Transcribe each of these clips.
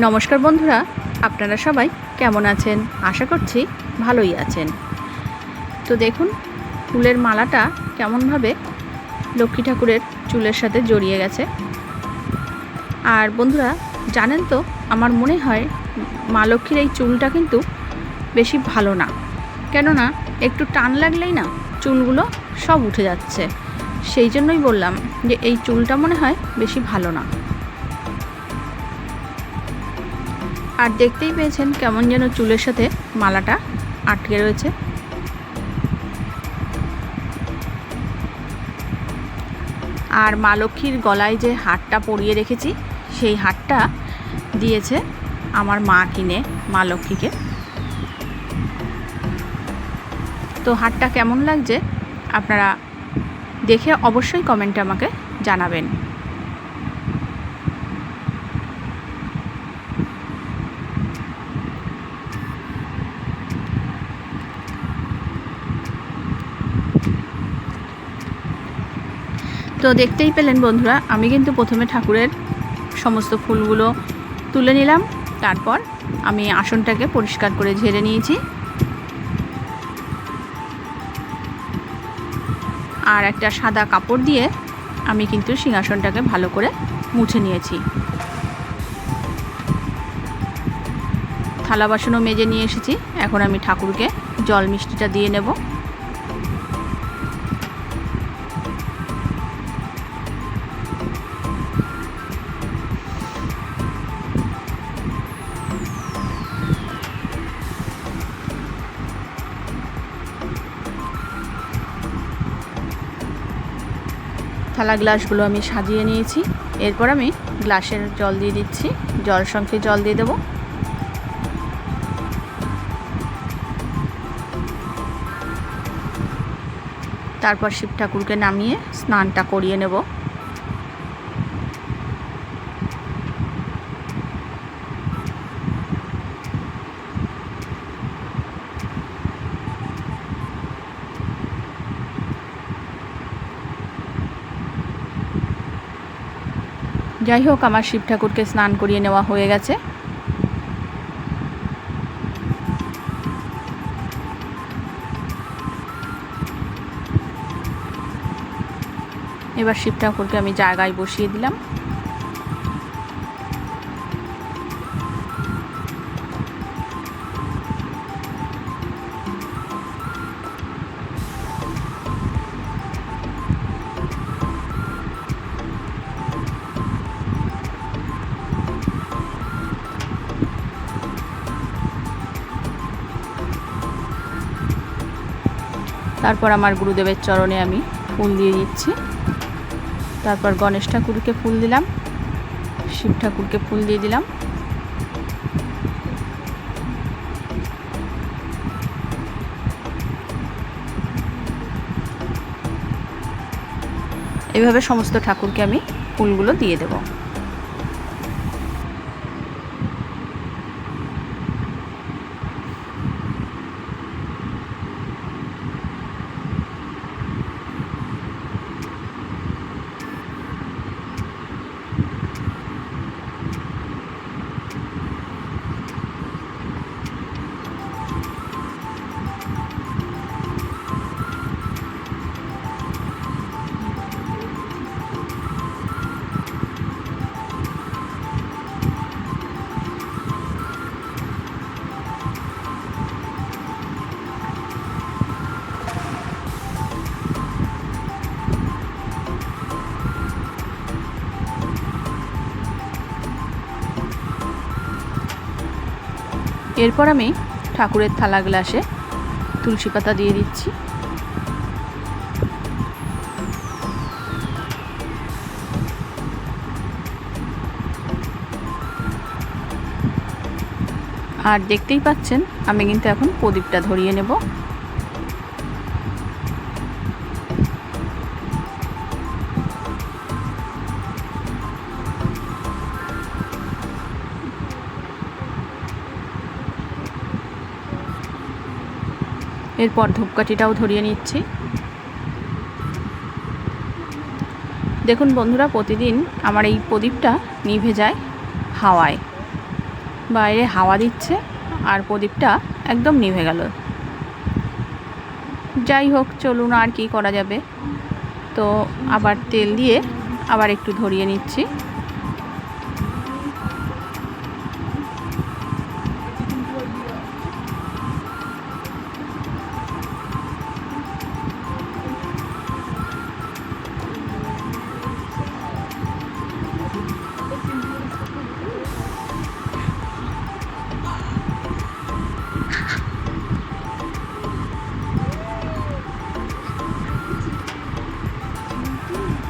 নমস্কার বন্ধুরা, আপনারা সবাই কেমন আছেন? আশা করছি ভালোই আছেন। তো দেখুন ফুলের মালাটা কেমনভাবে লক্ষ্মী ঠাকুরের চুলের সাথে জড়িয়ে গেছে। আর বন্ধুরা জানেন তো, আমার মনে হয় মা লক্ষ্মীর এই চুলটা কিন্তু বেশি ভালো না, কেননা একটু টান লাগলেই না চুলগুলো সব উঠে যাচ্ছে। সেই জন্যই বললাম যে এই চুলটা মনে হয় বেশি ভালো না। আর দেখতেই পেয়েছেন কেমন যেন চুলের সাথে মালাটা আটকে রয়েছে। আর মা লক্ষ্মীর গলায় যে হারটা পরিয়ে রেখেছি, সেই হারটা দিয়েছে আমার মা কিনে মা লক্ষ্মীকে। তো হারটা কেমন লাগছে আপনারা দেখে অবশ্যই কমেন্টে আমাকে জানাবেন। তো দেখতেই পেলেন বন্ধুরা, আমি কিন্তু প্রথমে ঠাকুরের সমস্ত ফুলগুলো তুলে নিলাম। তারপর আমি আসনটাকে পরিষ্কার করে ঝেড়ে নিয়েছি। আর একটা সাদা কাপড় দিয়ে আমি কিন্তু সিংহাসনটাকে ভালো করে মুছে নিয়েছি। থালা বাসনও মেজে নিয়ে এসেছি। এখন আমি ঠাকুরকে জল মিষ্টিটা দিয়ে নেব। থালা গ্লাসগুলো আমি সাজিয়ে নিয়েছি। এরপর আমি গ্লাসের জল দিয়ে দিচ্ছি, জল সঙ্গে জল দিয়ে দেব। তারপর শিব ঠাকুরকে নামিয়ে স্নানটা করিয়ে নেব। যাই হোক, আমার শিব ঠাকুরকে স্নান করিয়ে নেওয়া হয়ে গেছে। এবার শিব ঠাকুরকে আমি জায়গায় বসিয়ে দিলাম। তারপর আমার গুরুদেবের চরণে আমি ফুল দিয়ে দিচ্ছি। তারপর গণেশ ঠাকুরকে ফুল দিলাম, শিব ঠাকুরকে ফুল দিয়ে দিলাম। এভাবে সমস্ত ঠাকুরকে আমি ফুলগুলো দিয়ে দেব। এরপর আমি ঠাকুরের থালা গ্লাসে তুলসী পাতা দিয়ে দিচ্ছি। আর দেখতেই পাচ্ছেন আমি কিন্তু এখন প্রদীপটা ধরিয়ে নেব। এরপর ধূপকাঠিটাও ধরিয়ে নিচ্ছি। দেখুন বন্ধুরা, প্রতিদিন আমার এই প্রদীপটা নিভে যায় হাওয়ায়। বাইরে হাওয়া দিচ্ছে আর প্রদীপটা একদম নিভে গেল। যাই হোক, চলুন, আর কি করা যাবে। তো আবার তেল দিয়ে আবার একটু ধরিয়ে নিচ্ছি।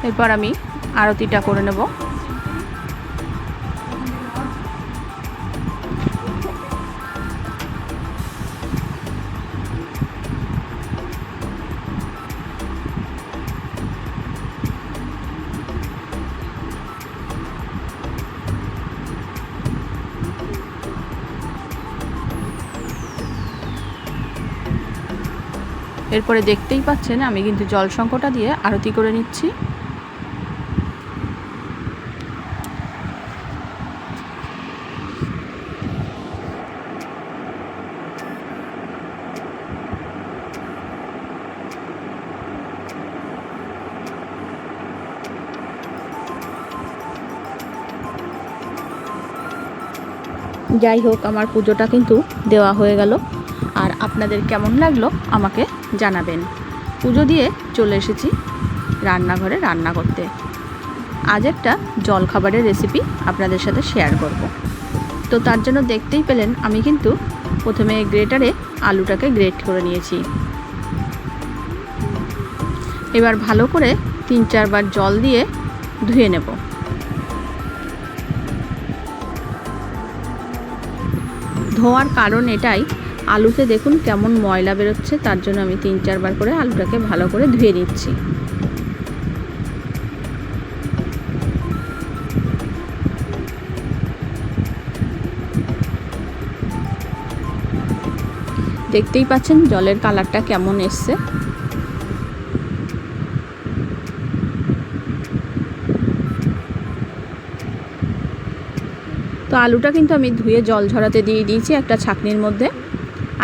এরপর আমি আরতিটা করে নেব। এরপরে দেখতেই পাচ্ছেন আমি কিন্তু জল সংকটা দিয়ে আরতি করে নিচ্ছি। যাই হোক, আমার পুজোটা কিন্তু দেওয়া হয়ে গেল। আর আপনাদের কেমন লাগলো আমাকে জানাবেন। পুজো দিয়ে চলে এসেছি রান্নাঘরে রান্না করতে। আজ একটা জলখাবারের রেসিপি আপনাদের সাথে শেয়ার করব। তো তার জন্য দেখতেই পেলেন আমি কিন্তু প্রথমে গ্রেটারে আলুটাকে গ্রেট করে নিয়েছি। এবার ভালো করে 3-4 বার জল দিয়ে ধুয়ে নেব। ধোয়ার কারণ এটাই, আলুতে দেখুন কেমন ময়লা বেরোচ্ছে, তার জন্য আমি 3-4 বার করে আলুটাকে ভালো করে ধুয়ে নিচ্ছি। দেখতেই পাচ্ছেন জলের কালারটা কেমন এসছে। তো আলুটা কিন্তু আমি ধুয়ে জল ঝরাতে দিয়ে দিয়েছি একটা ছাঁকনির মধ্যে।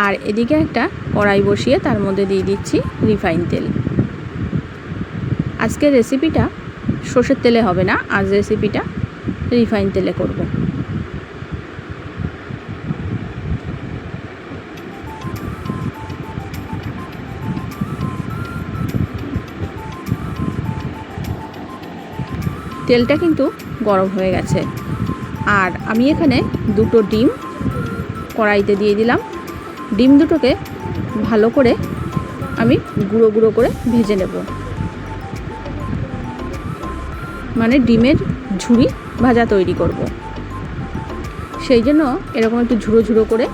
আর এদিকে একটা কড়াই বসিয়ে তার মধ্যে দিয়ে দিচ্ছি রিফাইন তেল। আজকের রেসিপিটা সর্ষের তেলে হবে না, আজ রেসিপিটা রিফাইন তেলে করব। তেলটা কিন্তু গরম হয়ে গেছে। আর আমি এখানে 2টো ডিম কড়াইতে দিয়ে দিলাম। ডিম দুটোকে ভালো করে আমি গুঁড়ো গুঁড়ো করে ভেজে নেব, মানে ডিমের ঝুড়ি ভাজা তৈরি করব। সেই জন্য এরকম একটু ঝুড়ো ঝুড়ো করে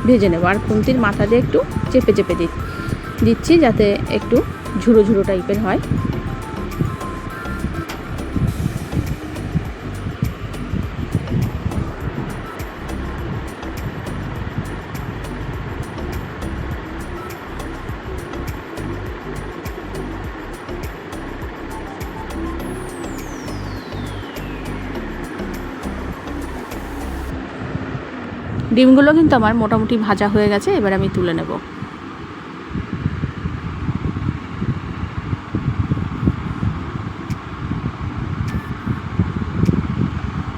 ভেজে নেব। আর খুন্তির মাথা দিয়ে একটু চেপে চেপে দিচ্ছি যাতে একটু ঝুড়ো ঝুড়ো টাইপের হয়। ডিমগুলো কিন্তু আমার মোটামুটি ভাজা হয়ে গেছে। এবার আমি তুলে নেব।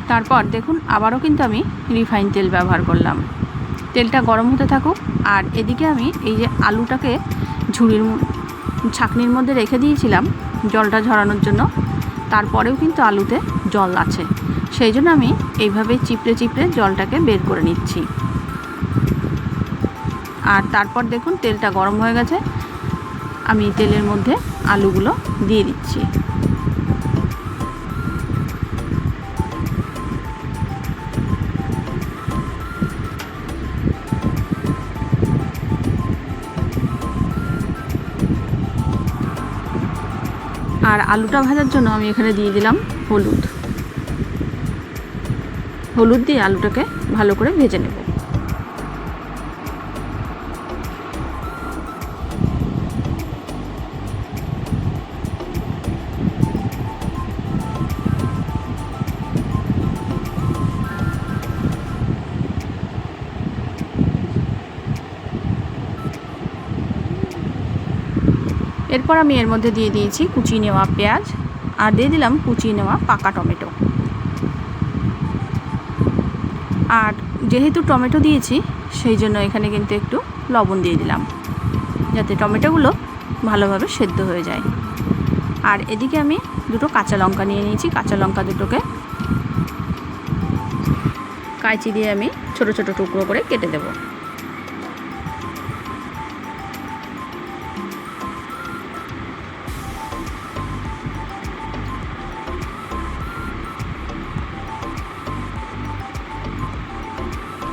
তারপর দেখুন আবারও কিন্তু আমি রিফাইন তেল ব্যবহার করলাম। তেলটা গরম হতে থাকুক। আর এদিকে আমি এই যে আলুটাকে ছাঁকনির মধ্যে রেখে দিয়েছিলাম জলটা ঝরানোর জন্য, তারপরেও কিন্তু আলুতে জল আছে। সেই জন্য আমি এইভাবে চিপড়ে চিপড়ে জলটাকে বের করে নিচ্ছি। আর তারপর দেখুন তেলটা গরম হয়ে গেছে, আমি তেলের মধ্যে আলুগুলো দিয়ে দিচ্ছি। আর আলুটা ভাজার জন্য আমি এখানে দিয়ে দিলাম হলুদ দিয়ে আলুটাকে ভালো করে ভেজে নেব। এরপর আমি এর মধ্যে দিয়ে দিয়েছি কুচিয়ে নেওয়া পেঁয়াজ আর দিয়ে দিলাম কুচিয়ে নেওয়া পাকা টমেটো। আর যেহেতু টমেটো দিয়েছি সেই জন্য এখানে কিন্তু একটু লবণ দিয়ে দিলাম, যাতে টমেটোগুলো ভালোভাবে সেদ্ধ হয়ে যায়। আর এদিকে আমি দুটো কাঁচা লঙ্কা নিয়ে নিয়েছি। কাঁচা লঙ্কা দুটোকে কাঁচি দিয়ে আমি ছোট ছোট টুকরো করে কেটে দেব।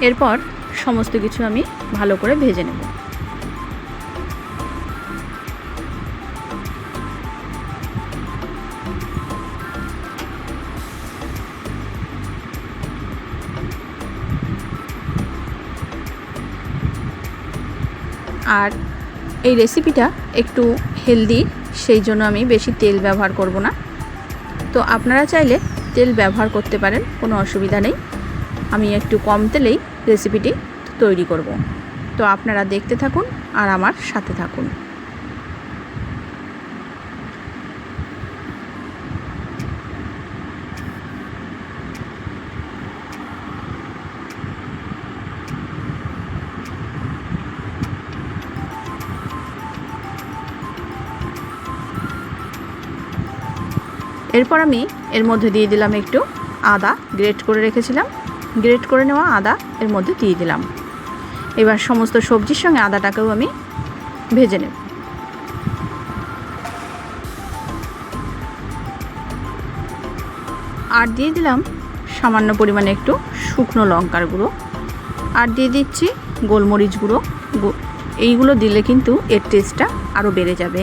এরপর সমস্ত কিছু আমি ভালো করে ভেজে নেব। আর এই রেসিপিটা একটু হেলদি, সেই জন্য আমি বেশি তেল ব্যবহার করব না। তো আপনারা চাইলে তেল ব্যবহার করতে পারেন, কোনো অসুবিধা নেই। আমি একটু কম তেলেই রেসিপিটি তৈরি করব। তো আপনারা দেখতে থাকুন আর আমার সাথে থাকুন। এরপর আমি এর মধ্যে দিয়ে দিলাম একটু আদা, গ্রেট করে রেখেছিলাম। গ্রেট করে নেওয়া আদা এর মধ্যে দিয়ে দিলাম। এবার সমস্ত সবজির সঙ্গে আদাটাকেও আমি ভেজে নেব। আর দিয়ে দিলাম সামান্য পরিমাণে একটু শুকনো লঙ্কার গুঁড়ো, আর দিয়ে দিচ্ছি গোলমরিচ গুঁড়ো। এইগুলো দিলে কিন্তু এর টেস্টটা আরও বেড়ে যাবে।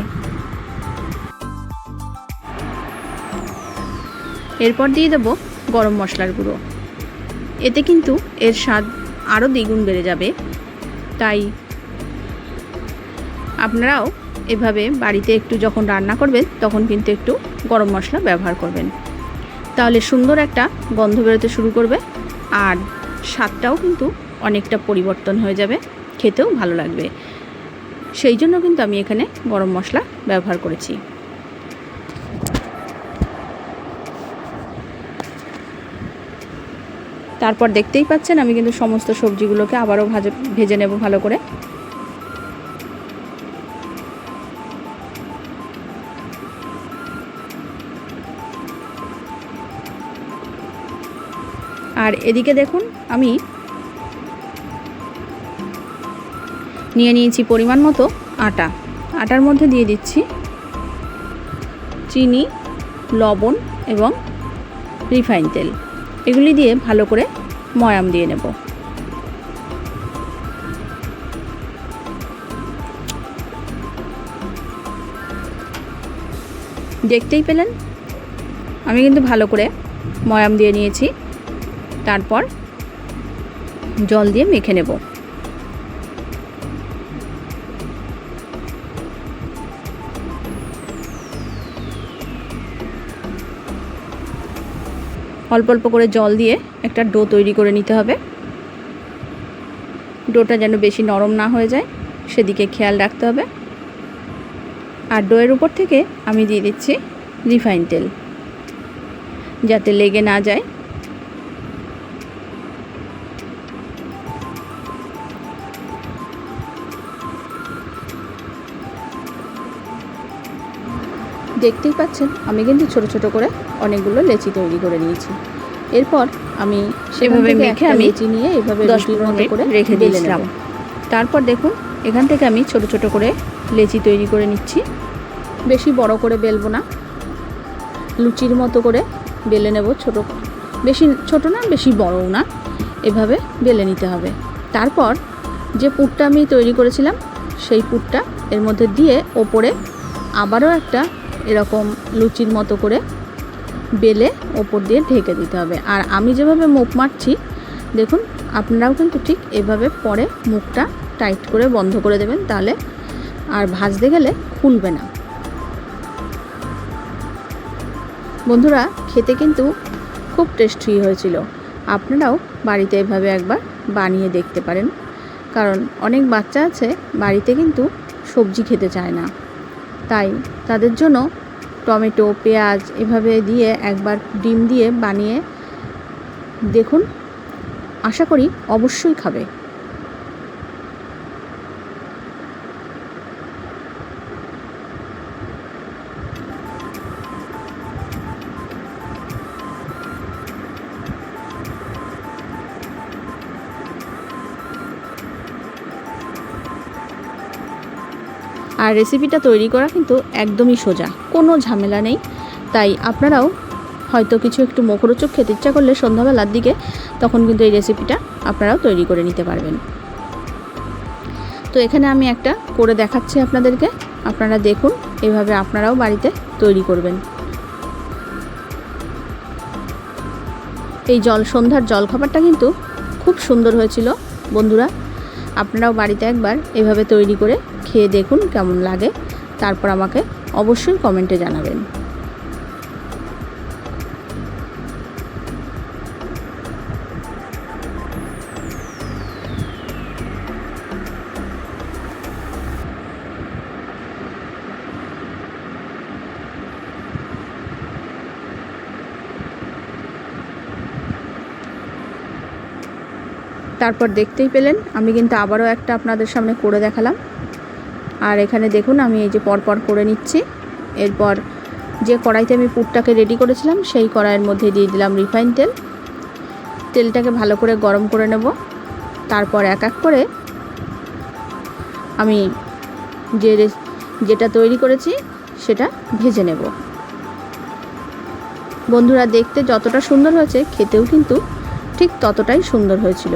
এরপর দিয়ে দেবো গরম মশলার গুঁড়ো। এতে কিন্তু এর স্বাদ আরও দ্বিগুণ বেড়ে যাবে। তাই আপনারাও এভাবে বাড়িতে একটু যখন রান্না করবেন তখন কিন্তু একটু গরম মশলা ব্যবহার করবেন, তাহলে সুন্দর একটা গন্ধ বেরোতে শুরু করবে আর স্বাদটাও কিন্তু অনেকটা পরিবর্তন হয়ে যাবে, খেতেও ভালো লাগবে। সেই জন্য কিন্তু আমি এখানে গরম মশলা ব্যবহার করেছি। তারপর দেখতেই পাচ্ছেন আমি কিন্তু সমস্ত সবজিগুলোকে আবারও ভেজে নেব ভালো করে। আর এদিকে দেখুন আমি নিয়ে নিয়েছি পরিমাণ মতো আটা। আটার মধ্যে দিয়ে দিচ্ছি চিনি, লবণ এবং রিফাইন তেল। এগুলি দিয়ে ভালো করে ময়াম দিয়ে নেব। দেখতেই পেলেন আমি কিন্তু ভালো করে ময়াম দিয়ে নিয়েছি। তারপর জল দিয়ে মেখে নেব। অল্প অল্প করে জল দিয়ে একটা ডো তৈরি করে নিতে হবে। ডোটা যেন বেশি নরম না হয়ে যায় সেদিকে খেয়াল রাখতে হবে। আর ডোয়ের উপর থেকে আমি দিয়ে দিচ্ছি রিফাইন তেল, যাতে লেগে না যায়। দেখতেই পাচ্ছেন আমি কিন্তু ছোট ছোট করে অনেকগুলো লেচি তৈরি করে নিয়েছি। এরপর আমি সেভাবে মেখে আমি লেচি নিয়ে এভাবে 10 মিনিট করে রেখে দিয়েছিলাম। তারপর দেখুন এখান থেকে আমি ছোট ছোট করে লেচি তৈরি করে নিচ্ছি। বেশি বড় করে বেলবো না, লুচির মতো করে বেলে নেব। বেশি ছোট না, বেশি বড়ও না, এভাবে বেলে নিতে হবে। তারপর যে পুরটা আমি তৈরি করেছিলাম সেই পুরটা এর মধ্যে দিয়ে ওপরে আবারও একটা এরকম লুচির মতো করে বেলে ওপর দিয়ে ঢেকে দিতে হবে। আর আমি যেভাবে মুখ মারছি দেখুন, আপনারাও কিন্তু ঠিক এভাবে পরে মুখটা টাইট করে বন্ধ করে দেবেন, তাহলে আর ভাজতে গেলে খুলবে না। বন্ধুরা খেতে কিন্তু খুব টেস্টি হয়েছিল। আপনারাও বাড়িতে এভাবে একবার বানিয়ে দেখতে পারেন, কারণ অনেক বাচ্চা আছে বাড়িতে কিন্তু সবজি খেতে চায় না। তাই তাদের জন্য টমেটো, পেঁয়াজ এভাবে দিয়ে একবার ডিম দিয়ে বানিয়ে দেখুন, আশা করি অবশ্যই খাবে। আর রেসিপিটা তৈরি করা কিন্তু একদমই সোজা, কোনো ঝামেলা নেই। তাই আপনারাও হয়তো কিছু একটু মুখরোচক খেতে ইচ্ছা করলে সন্ধ্যাবেলার দিকে তখন কিন্তু এই রেসিপিটা আপনারাও তৈরি করে নিতে পারবেন। তো এখানে আমি একটা করে দেখাচ্ছি আপনাদেরকে, আপনারা দেখুন, এভাবে আপনারাও বাড়িতে তৈরি করবেন। এই সন্ধ্যার জলখাবারটা কিন্তু খুব সুন্দর হয়েছিল বন্ধুরা। আপনারাও বাড়িতে একবার এভাবে তৈরি করে খেয়ে দেখুন কেমন লাগে, তারপর আমাকে অবশ্যই কমেন্টে জানাবেন। তারপর দেখতেই পেলেন আমি কিন্তু আবারও একটা আপনাদের সামনে করে দেখালাম। আর এখানে দেখুন আমি এই যে পরপর করে নিচ্ছি। এরপর যে কড়াইতে আমি পুরটাকে রেডি করেছিলাম সেই কড়াইয়ের মধ্যে দিয়ে দিলাম রিফাইন তেল। তেলটাকে ভালো করে গরম করে নেব। তারপর এক এক করে আমি যেটা তৈরি করেছি সেটা ভেজে নেব। বন্ধুরা, দেখতে যতটা সুন্দর হয়েছে খেতেও কিন্তু ঠিক ততটাই সুন্দর হয়েছিল।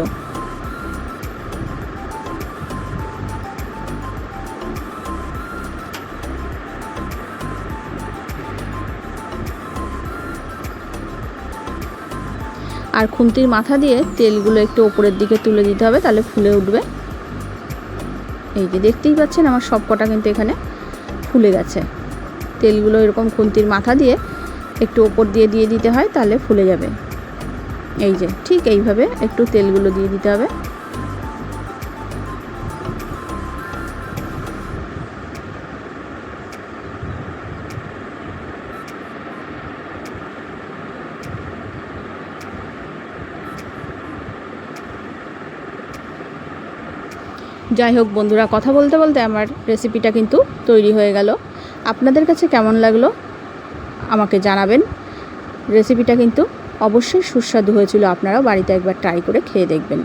আর খুন্তির মাথা দিয়ে তেলগুলো একটু ওপরের দিকে তুলে দিতে হবে, তাহলে ফুলে উঠবে। এই যে দেখতেই পাচ্ছেন আমার সবকটা কিন্তু এখানে ফুলে গেছে। তেলগুলো এরকম খুন্তির মাথা দিয়ে একটু ওপর দিয়ে দিতে হয়, তাহলে ফুলে যাবে। এই যে ঠিক এইভাবে একটু তেলগুলো দিয়ে দিতে হবে। যাই হোক বন্ধুরা, কথা বলতে বলতে আমার রেসিপিটা কিন্তু তৈরি হয়ে গেল। আপনাদের কাছে কেমন লাগলো আমাকে জানাবেন। রেসিপিটা কিন্তু অবশ্যই সুস্বাদু হয়েছিল, আপনারাও বাড়িতে একবার ট্রাই করে খেয়ে দেখবেন।